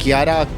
11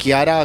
11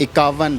51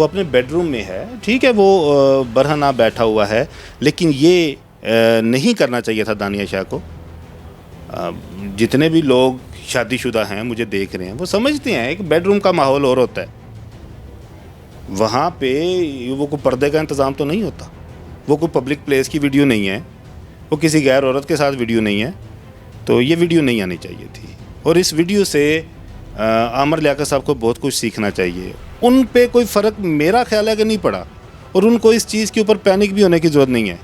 وہ اپنے bed room میں ہے، ٹھیک ہے، وہ برہنہ بیٹھا ہوا ہے، لیکن یہ نہیں کرنا چاہیے تھا دانیہ شاہ کو. جتنے بھی لوگ شادی شدہ ہیں مجھے دیکھ رہے ہیں وہ سمجھتے ہیں ایک بیڈ روم کا ماحول اور ہوتا ہے، وہاں پہ وہ کوئی پردے کا انتظام تو نہیں ہوتا، وہ کوئی پبلک پلیس کی ویڈیو نہیں ہے، وہ کسی غیر عورت کے ساتھ ویڈیو نہیں ہے. تو یہ ویڈیو نہیں آنی چاہیے تھی، اور اس ویڈیو سے عامر لیاقت صاحب کو بہت کچھ سیکھنا چاہیے. ان پہ کوئی فرق میرا خیال ہے کہ نہیں پڑا، اور ان کو اس چیز کے اوپر پینک بھی ہونے کی ضرورت نہیں ہے.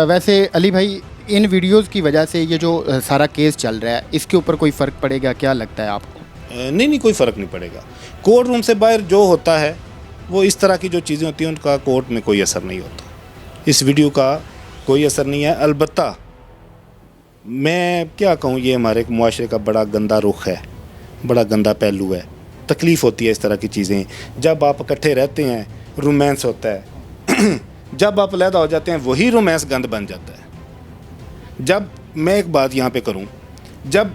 ویسے علی بھائی ان ویڈیوز کی وجہ سے یہ جو سارا کیس چل رہا ہے اس کے اوپر کوئی فرق پڑے گا کیا لگتا ہے آپ کو؟ نہیں کوئی فرق نہیں پڑے گا. کورٹ روم سے باہر جو ہوتا ہے وہ اس طرح کی جو چیزیں ہوتی ہیں ان کا کورٹ میں کوئی اثر نہیں ہوتا. اس ویڈیو کا کوئی اثر نہیں ہے. البتہ میں کیا کہوں، یہ ہمارے ایک معاشرے کا بڑا گندا رخ ہے، بڑا گندا پہلو ہے. تکلیف ہوتی ہے اس طرح کی چیزیں. جب آپ اکٹھے رہتے ہیں رومانس ہوتا ہے، جب آپ علیحدہ ہو جاتے ہیں وہی رومانس گند بن جاتا ہے. جب میں ایک بات یہاں پہ کروں، جب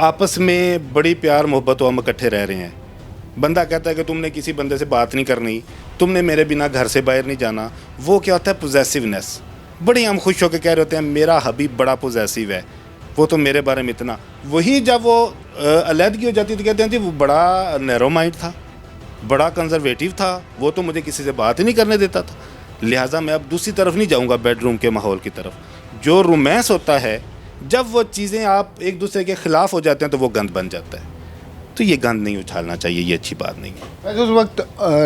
آپس میں بڑی پیار محبت ہو، ہم اکٹھے رہ رہے ہیں، بندہ کہتا ہے کہ تم نے کسی بندے سے بات نہیں کرنی، تم نے میرے بنا گھر سے باہر نہیں جانا، وہ کیا ہوتا ہے پوزیسیونیس. بڑی ہم خوش ہو کے کہہ رہے ہوتے ہیں میرا حبیب بڑا پوزیسیو ہے، وہ تو میرے بارے میں اتنا. وہی جب وہ علیحدگی ہو جاتی تو کہتے ہیں جی وہ بڑا نیرو مائنڈ تھا، بڑا کنزرویٹیو تھا، وہ تو مجھے کسی سے بات ہی نہیں کرنے دیتا تھا. لہٰذا میں اب دوسری طرف نہیں جاؤں گا، بیڈ روم کے ماحول کی طرف. جو رومانس ہوتا ہے جب وہ چیزیں آپ ایک دوسرے کے خلاف ہو جاتے ہیں تو وہ گند بن جاتا ہے. تو یہ گند نہیں اچھالنا چاہیے، یہ اچھی بات نہیں ہے. اس وقت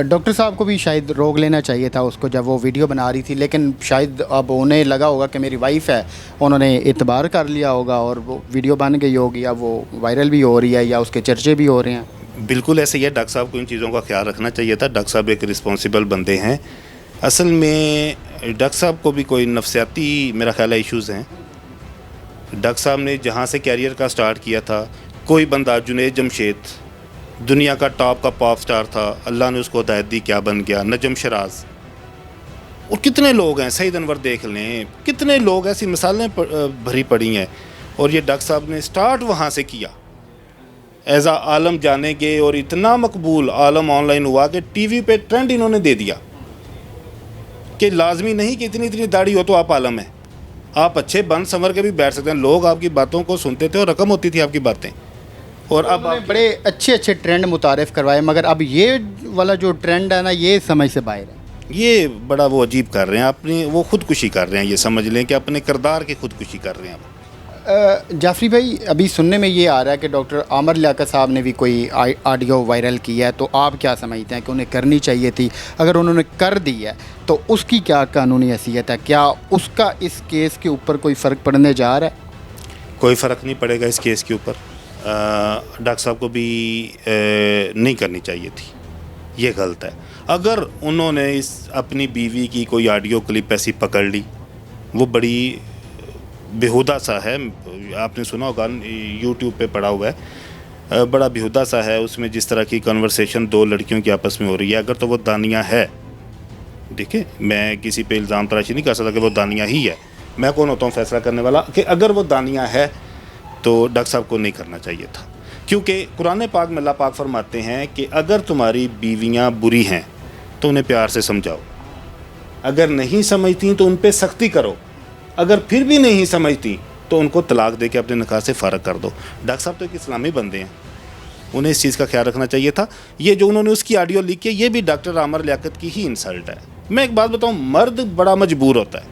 ڈاکٹر صاحب کو بھی شاید روک لینا چاہیے تھا اس کو جب وہ ویڈیو بنا رہی تھی، لیکن شاید اب انہیں لگا ہوگا کہ میری وائف ہے، انہوں نے اعتبار کر لیا ہوگا اور وہ ویڈیو بن گئی ہوگی، اب وہ وائرل بھی ہو رہی ہے یا اس کے چرچے بھی ہو رہے ہیں. بالکل ایسے ہی ہے. ڈاکٹر صاحب کو ان چیزوں کا خیال رکھنا چاہیے تھا. ڈاکٹر صاحب ایک رسپانسیبل بندے ہیں. اصل میں ڈاکٹر صاحب کو بھی کوئی نفسیاتی میرا خیال ہے ایشوز ہیں. ڈاکٹر صاحب نے جہاں سے کیریئر کا سٹارٹ کیا تھا، کوئی بندہ جنید جمشید دنیا کا ٹاپ کا پاپ سٹار تھا، اللہ نے اس کو ہدایت دی، کیا بن گیا. نجم شراز اور کتنے لوگ ہیں، سعید انور دیکھ لیں، کتنے لوگ ایسی مثالیں بھری پڑی ہیں. اور یہ ڈاکٹر صاحب نے سٹارٹ وہاں سے کیا، ایز آ عالم جانے گے اور اتنا مقبول عالم آن لائن ہوا کہ ٹی وی پہ ٹرینڈ انہوں نے دے دیا کہ لازمی نہیں کہ اتنی داڑھی ہو تو آپ عالم ہیں، آپ اچھے بن سنور کے بھی بیٹھ سکتے ہیں. لوگ آپ کی باتوں کو سنتے تھے اور رقم ہوتی تھی آپ کی باتیں. اور اب بڑے اچھے ٹرینڈ متعارف کروائے، مگر اب یہ والا جو ٹرینڈ ہے نا یہ سمجھ سے باہر ہے. یہ بڑا وہ عجیب کر رہے ہیں، اپنی وہ خودکشی کر رہے ہیں. یہ سمجھ لیں کہ اپنے کردار کی خودکشی کر رہے ہیں. جعفری بھائی ابھی سننے میں یہ آ رہا ہے کہ ڈاکٹر عامر لیاقت صاحب نے بھی کوئی آڈیو وائرل کیا ہے، تو آپ کیا سمجھتے ہیں کہ انہیں کرنی چاہیے تھی؟ اگر انہوں نے کر دی ہے تو اس کی کیا قانونی حیثیت ہے؟ کیا اس کا اس کیس کے اوپر کوئی فرق پڑنے جا رہا ہے؟ کوئی فرق نہیں پڑے گا اس کیس کے اوپر. ڈاکٹر صاحب کو بھی نہیں کرنی چاہیے تھی، یہ غلط ہے. اگر انہوں نے اپنی بیوی کی کوئی آڈیو کلپ ایسی پکڑ لی، وہ بڑی بیہودہ سا ہے. آپ نے سنا ہوگا یوٹیوب پہ پڑا ہوا ہے، بڑا بیہودہ سا ہے. اس میں جس طرح کی کنورسیشن دو لڑکیوں کی آپس میں ہو رہی ہے، اگر تو وہ دانیہ ہے، دیکھیں میں کسی پہ الزام تراشی نہیں کر سکتا کہ وہ دانیہ ہی ہے، میں کون ہوتا ہوں فیصلہ کرنے والا. کہ اگر وہ دانیہ ہے تو ڈاکٹر صاحب کو نہیں کرنا چاہیے تھا. کیونکہ قرآن پاک میں اللہ پاک فرماتے ہیں کہ اگر تمہاری بیویاں بری ہیں تو انہیں پیار سے سمجھاؤ، اگر نہیں سمجھتی تو ان پہ سختی کرو، اگر پھر بھی نہیں سمجھتی تو ان کو طلاق دے کے اپنے نکاح سے فارغ کر دو. ڈاکٹر صاحب تو ایک اسلامی بندے ہیں، انہیں اس چیز کا خیال رکھنا چاہیے تھا. یہ جو انہوں نے اس کی آڈیو لکھ کی، یہ بھی ڈاکٹر عامر لیاقت کی ہی انسلٹ ہے. میں ایک بات بتاؤں، مرد بڑا مجبور ہوتا ہے.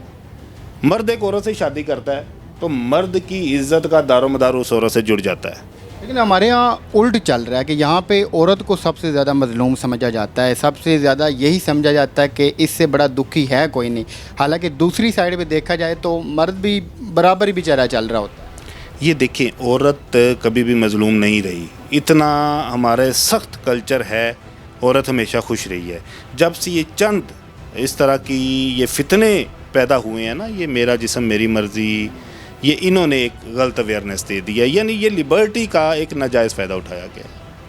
مرد ایک عورت سے شادی کرتا ہے تو مرد کی عزت کا دار و مدار اس عورت سے جڑ جاتا ہے. لیکن ہمارے ہاں الٹ چل رہا ہے کہ یہاں پہ عورت کو سب سے زیادہ مظلوم سمجھا جاتا ہے، سب سے زیادہ یہی سمجھا جاتا ہے کہ اس سے بڑا دکھی ہے کوئی نہیں. حالانکہ دوسری سائڈ پہ دیکھا جائے تو مرد بھی برابر ہی بیچارہ چل رہا ہوتا ہے. یہ دیکھیں، عورت کبھی بھی مظلوم نہیں رہی. اتنا ہمارے سخت کلچر ہے، عورت ہمیشہ خوش رہی ہے. جب سے یہ چند اس طرح کی یہ فتنے پیدا ہوئے ہیں نا، یہ میرا جسم میری مرضی، یہ انہوں نے ایک غلط اویئرنیس دے دیا. یعنی یہ لبرٹی کا ایک ناجائز فائدہ اٹھایا گیا،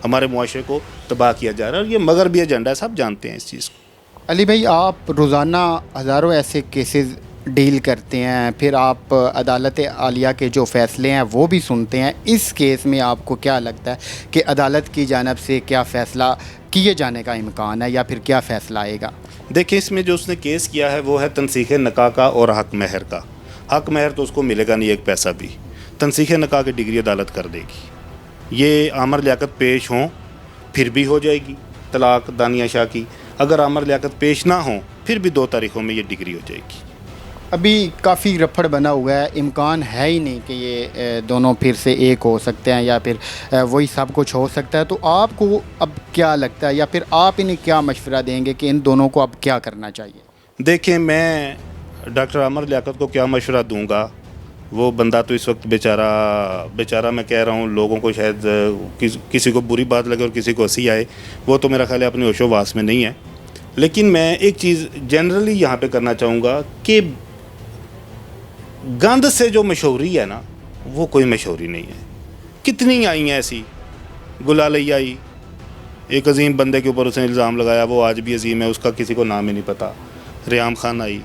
ہمارے معاشرے کو تباہ کیا جا رہا ہے. اور یہ مغربی ایجنڈا ہے، سب جانتے ہیں اس چیز کو. علی بھائی، آپ روزانہ ہزاروں ایسے کیسز ڈیل کرتے ہیں, پھر آپ عدالت عالیہ کے جو فیصلے ہیں وہ بھی سنتے ہیں. اس کیس میں آپ کو کیا لگتا ہے کہ عدالت کی جانب سے کیا فیصلہ کیے جانے کا امکان ہے یا پھر کیا فیصلہ آئے گا؟ دیکھیں, اس میں جو اس نے کیس کیا ہے وہ ہے تنسیخ نکاح کا اور حق مہر کا. حق مہر تو اس کو ملے گا نہیں ایک پیسہ بھی. تنسیخ نکاح کی ڈگری عدالت کر دے گی. یہ عامر لیاقت پیش ہوں پھر بھی ہو جائے گی طلاق دانیہ شاہ کی. اگر عامر لیاقت پیش نہ ہوں پھر بھی 2 تاریخوں میں یہ ڈگری ہو جائے گی. ابھی کافی رپھڑ بنا ہوا ہے, امکان ہے ہی نہیں کہ یہ دونوں پھر سے ایک ہو سکتے ہیں یا پھر وہی سب کچھ ہو سکتا ہے. تو آپ کو اب کیا لگتا ہے یا پھر آپ انہیں کیا مشورہ دیں گے کہ ان دونوں کو اب کیا کرنا چاہیے؟ دیکھیں, میں ڈاکٹر عامر لیاقت کو کیا مشورہ دوں گا. وہ بندہ تو اس وقت بیچارہ میں کہہ رہا ہوں, لوگوں کو شاید کسی کو بری بات لگے اور کسی کو ہنسی آئے, وہ تو میرا خیال ہے اپنے ہوش و واس میں نہیں ہے. لیکن میں ایک چیز جنرلی یہاں پہ کرنا چاہوں گا کہ گند سے جو مشہوری ہے نا وہ کوئی مشہوری نہیں ہے. کتنی آئی ہیں ایسی. گلالئی آئی, ایک عظیم بندے کے اوپر اس نے الزام لگایا, وہ آج بھی عظیم ہے, اس کا کسی کو نام ہی نہیں پتہ. ریام خان آئی,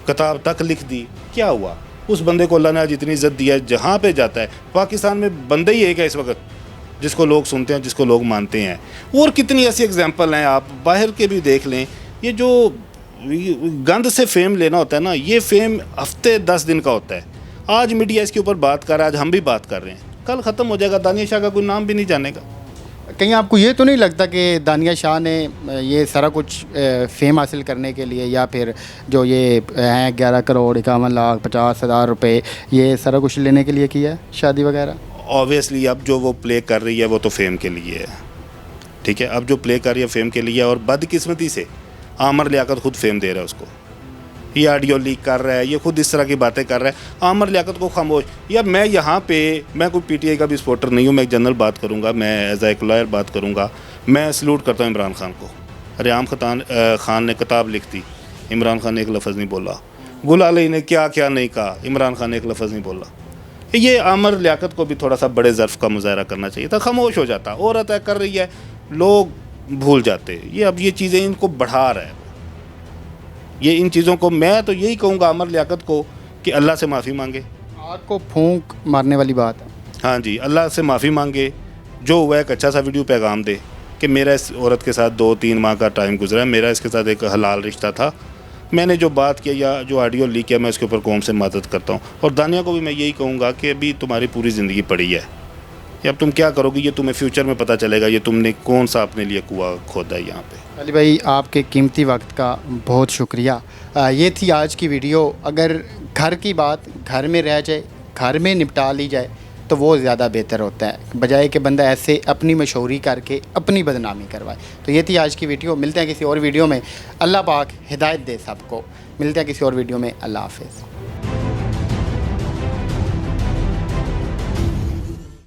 کتاب تک لکھ دی. کیا ہوا؟ اس بندے کو اللہ نے آج اتنی عزت دیا ہے, جہاں پہ جاتا ہے. پاکستان میں بندے ہی ایک ہے اس وقت جس کو لوگ سنتے ہیں, جس کو لوگ مانتے ہیں. اور کتنی ایسی ایگزامپل ہیں, آپ باہر کے بھی دیکھ لیں. یہ جو گند سے فیم لینا ہوتا ہے نا, یہ فیم ہفتے 10 دن کا ہوتا ہے. آج میڈیا اس کے اوپر بات کر رہا ہے, آج ہم بھی بات کر رہے ہیں, کل ختم ہو جائے گا. دانیہ شاہ کا کوئی نام بھی نہیں جانے گا. کہیں آپ کو یہ تو نہیں لگتا کہ دانیہ شاہ نے یہ سارا کچھ فیم حاصل کرنے کے لیے یا پھر جو یہ ہیں 11 کروڑ 51 لاکھ 50 ہزار روپے, یہ سارا کچھ لینے کے لیے کیا ہے شادی وغیرہ؟ اوبیسلی اب جو وہ پلے کر رہی ہے وہ تو فیم کے لیے ہے. ٹھیک ہے, اب جو پلے کر رہی ہے فیم کے لیے, اور بدقسمتی سے عامر لیاقت خود فیم دے رہا ہے اس کو. یہ آڈیو لیک کر رہا ہے, یہ خود اس طرح کی باتیں کر رہا ہے. عامر لیاقت کو خاموش. یار میں یہاں پہ, میں کوئی پی ٹی آئی کا بھی سپورٹر نہیں ہوں, میں ایک جنرل بات کروں گا, میں ایز اے لائر بات کروں گا. میں سلوٹ کرتا ہوں عمران خان کو. ریام خان نے کتاب لکھ دی, عمران خان نے ایک لفظ نہیں بولا. گلالئی نے کیا نہیں کہا, عمران خان نے ایک لفظ نہیں بولا. یہ عامر لیاقت کو بھی تھوڑا سا بڑے ظرف کا مظاہرہ کرنا چاہیے تھا. خاموش ہو جاتا. عورت ہے, کر رہی ہے, لوگ بھول جاتے. یہ اب یہ چیزیں ان کو بڑھا رہا ہے. یہ ان چیزوں کو, میں تو یہی کہوں گا عامر لیاقت کو کہ اللہ سے معافی مانگے. آگ کو پھونک مارنے والی بات ہے. ہاں جی, اللہ سے معافی مانگے. جو ہوا ایک اچھا سا ویڈیو پیغام دے کہ میرا اس عورت کے ساتھ 2-3 ماہ کا ٹائم گزرا ہے, میرا اس کے ساتھ ایک حلال رشتہ تھا, میں نے جو بات کیا یا جو آڈیو لیک کیا میں اس کے اوپر قوم سے معذرت کرتا ہوں. اور دانیہ کو بھی میں یہی کہوں گا کہ ابھی تمہاری پوری زندگی پڑی ہے, اب تم کیا کرو گی یہ تمہیں فیوچر میں پتہ چلے گا. یہ تم نے کون سا اپنے لیے کنواں کھودا ہے یہاں پہ. علی بھائی, آپ کے قیمتی وقت کا بہت شکریہ. یہ تھی آج کی ویڈیو. اگر گھر کی بات گھر میں رہ جائے, گھر میں نپٹا لی جائے تو وہ زیادہ بہتر ہوتا ہے, بجائے کہ بندہ ایسے اپنی مشہوری کر کے اپنی بدنامی کروائے. تو یہ تھی آج کی ویڈیو. ملتے ہیں کسی اور ویڈیو میں. اللہ پاک ہدایت دے سب کو. ملتے ہیں کسی اور ویڈیو میں. اللہ حافظ.